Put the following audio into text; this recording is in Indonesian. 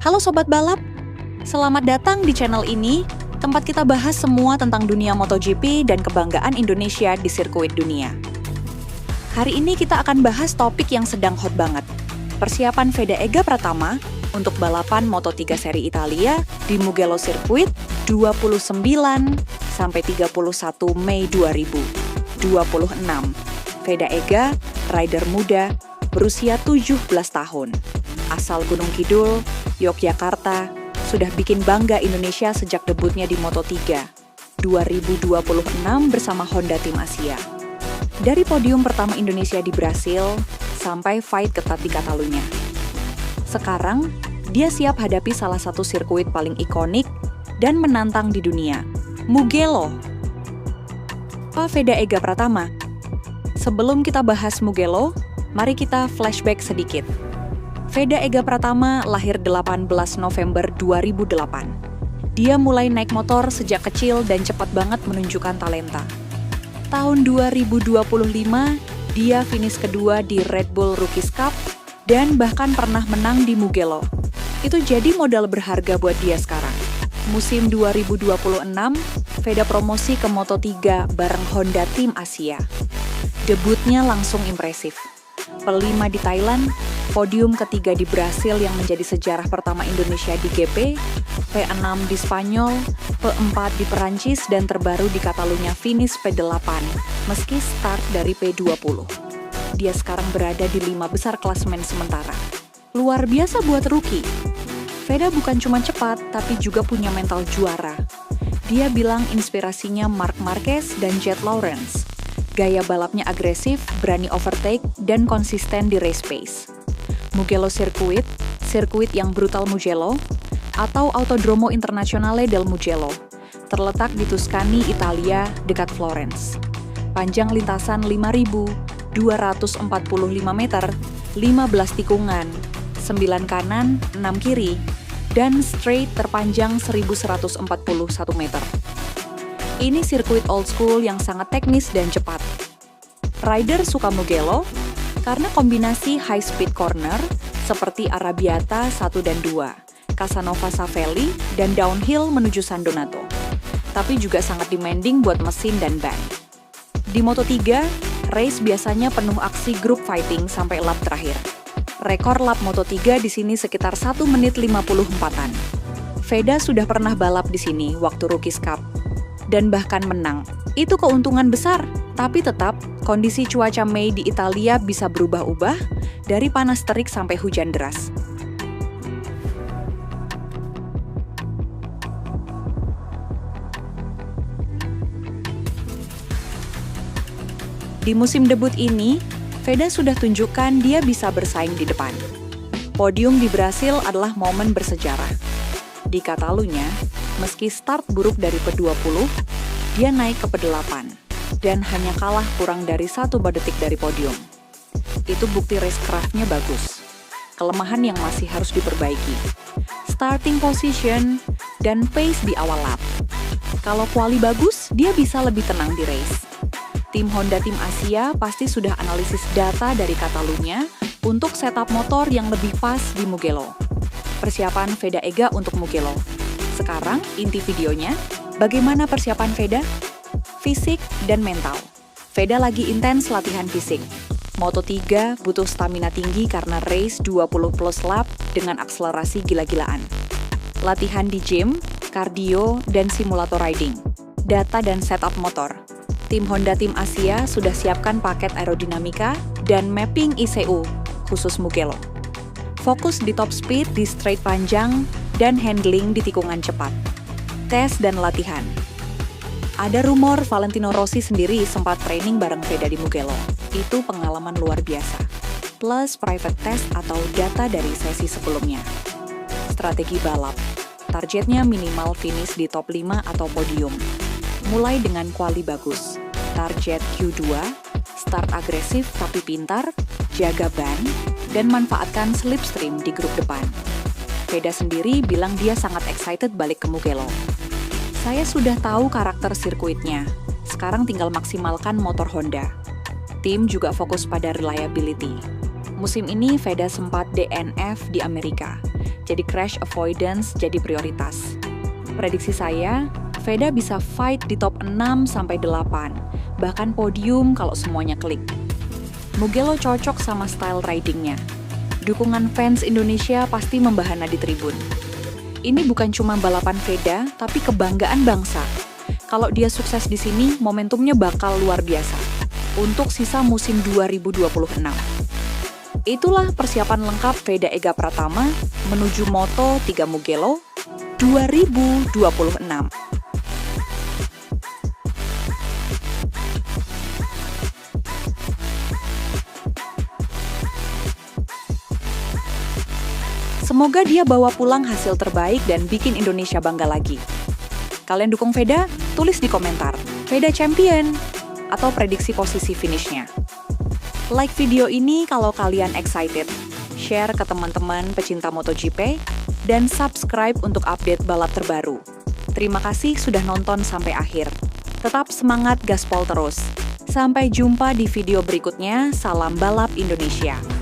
Halo Sobat Balap, selamat datang di channel ini, tempat kita bahas semua tentang dunia MotoGP dan kebanggaan Indonesia di sirkuit dunia. Hari ini kita akan bahas topik yang sedang hot banget, persiapan Veda Ega Pratama untuk balapan Moto3 Seri Italia di Mugello Circuit 29 sampai 31 Mei 2026. Veda Ega, rider muda, berusia 17 tahun. Asal Gunung Kidul, Yogyakarta, sudah bikin bangga Indonesia sejak debutnya di Moto3 2026 bersama Honda Tim Asia. Dari podium pertama Indonesia di Brasil sampai fight ketat di Catalunya. Sekarang, dia siap hadapi salah satu sirkuit paling ikonik dan menantang di dunia, Mugello. Pak Veda Ega Pratama. Sebelum kita bahas Mugello, mari kita flashback sedikit. Veda Ega Pratama lahir 18 November 2008. Dia mulai naik motor sejak kecil dan cepat banget menunjukkan talenta. Tahun 2025, dia finish kedua di Red Bull Rookies Cup dan bahkan pernah menang di Mugello. Itu jadi modal berharga buat dia sekarang. Musim 2026, Veda promosi ke Moto3 bareng Honda Tim Asia. Debutnya langsung impresif. P5 di Thailand, podium ketiga di Brasil yang menjadi sejarah pertama Indonesia di GP, P6 di Spanyol, P4 di Perancis, dan terbaru di Catalunya finish P8, meski start dari P20. Dia sekarang berada di 5 besar klasemen sementara. Luar biasa buat rookie. Veda bukan cuma cepat, tapi juga punya mental juara. Dia bilang inspirasinya Marc Marquez dan Jet Lawrence. Gaya balapnya agresif, berani overtake, dan konsisten di race pace. Mugello Circuit, sirkuit yang brutal Mugello, atau Autodromo Internazionale del Mugello, terletak di Tuscany, Italia, dekat Florence. Panjang lintasan 5.245 meter, 15 tikungan, 9 kanan, 6 kiri, dan straight terpanjang 1.141 meter. Ini sirkuit old school yang sangat teknis dan cepat. Rider suka Mugello karena kombinasi high speed corner seperti Arrabbiata 1 dan 2, Casanova Savelli, dan downhill menuju San Donato. Tapi juga sangat demanding buat mesin dan ban. Di Moto3, race biasanya penuh aksi group fighting sampai lap terakhir. Rekor lap Moto3 di sini sekitar 1 menit 54-an. Veda sudah pernah balap di sini waktu Rookies Cup dan bahkan menang. Itu keuntungan besar, tapi tetap kondisi cuaca Mei di Italia bisa berubah-ubah dari panas terik sampai hujan deras. Di musim debut ini, Veda sudah tunjukkan dia bisa bersaing di depan. Podium di Brasil adalah momen bersejarah. Di Catalunya, meski start buruk dari P20, dia naik ke P8 dan hanya kalah kurang dari 1 detik dari podium. Itu bukti racecraft-nya bagus. Kelemahan yang masih harus diperbaiki. Starting position dan pace di awal lap. Kalau quali bagus, dia bisa lebih tenang di race. Tim Honda Tim Asia pasti sudah analisis data dari Catalunya untuk setup motor yang lebih pas di Mugello. Persiapan Veda Ega untuk Mugello. Sekarang, inti videonya, bagaimana persiapan Veda? Fisik dan mental. Veda lagi intens latihan fisik. Moto3 butuh stamina tinggi karena race 20 plus lap dengan akselerasi gila-gilaan. Latihan di gym, kardio, dan simulator riding. Data dan setup motor. Tim Honda Tim Asia sudah siapkan paket aerodinamika dan mapping ECU khusus Mugello. Fokus di top speed di straight panjang dan handling di tikungan cepat. Tes dan latihan. Ada rumor Valentino Rossi sendiri sempat training bareng Veda di Mugello. Itu pengalaman luar biasa. Plus private test atau data dari sesi sebelumnya. Strategi balap. Targetnya minimal finish di top 5 atau podium. Mulai dengan quali bagus. Target Q2, start agresif tapi pintar, jaga ban, dan manfaatkan slipstream di grup depan. Veda sendiri bilang dia sangat excited balik ke Mugello. Saya sudah tahu karakter sirkuitnya, sekarang tinggal maksimalkan motor Honda. Tim juga fokus pada reliability. Musim ini Veda sempat DNF di Amerika. jadi crash avoidance jadi prioritas. Prediksi saya, Veda bisa fight di top 6-8, bahkan podium kalau semuanya klik. Mugello cocok sama style ridingnya. Dukungan fans Indonesia pasti membahana di tribun. Ini bukan cuma balapan Veda, tapi kebanggaan bangsa. Kalau dia sukses di sini, momentumnya bakal luar biasa untuk sisa musim 2026. Itulah persiapan lengkap Veda Ega Pratama menuju Moto3 Mugello 2026. Semoga dia bawa pulang hasil terbaik dan bikin Indonesia bangga lagi. Kalian dukung Veda? Tulis di komentar. Veda champion! Atau prediksi posisi finishnya. Like video ini kalau kalian excited. Share ke teman-teman pecinta MotoGP. Dan subscribe untuk update balap terbaru. Terima kasih sudah nonton sampai akhir. Tetap semangat gaspol terus. Sampai jumpa di video berikutnya. Salam balap Indonesia.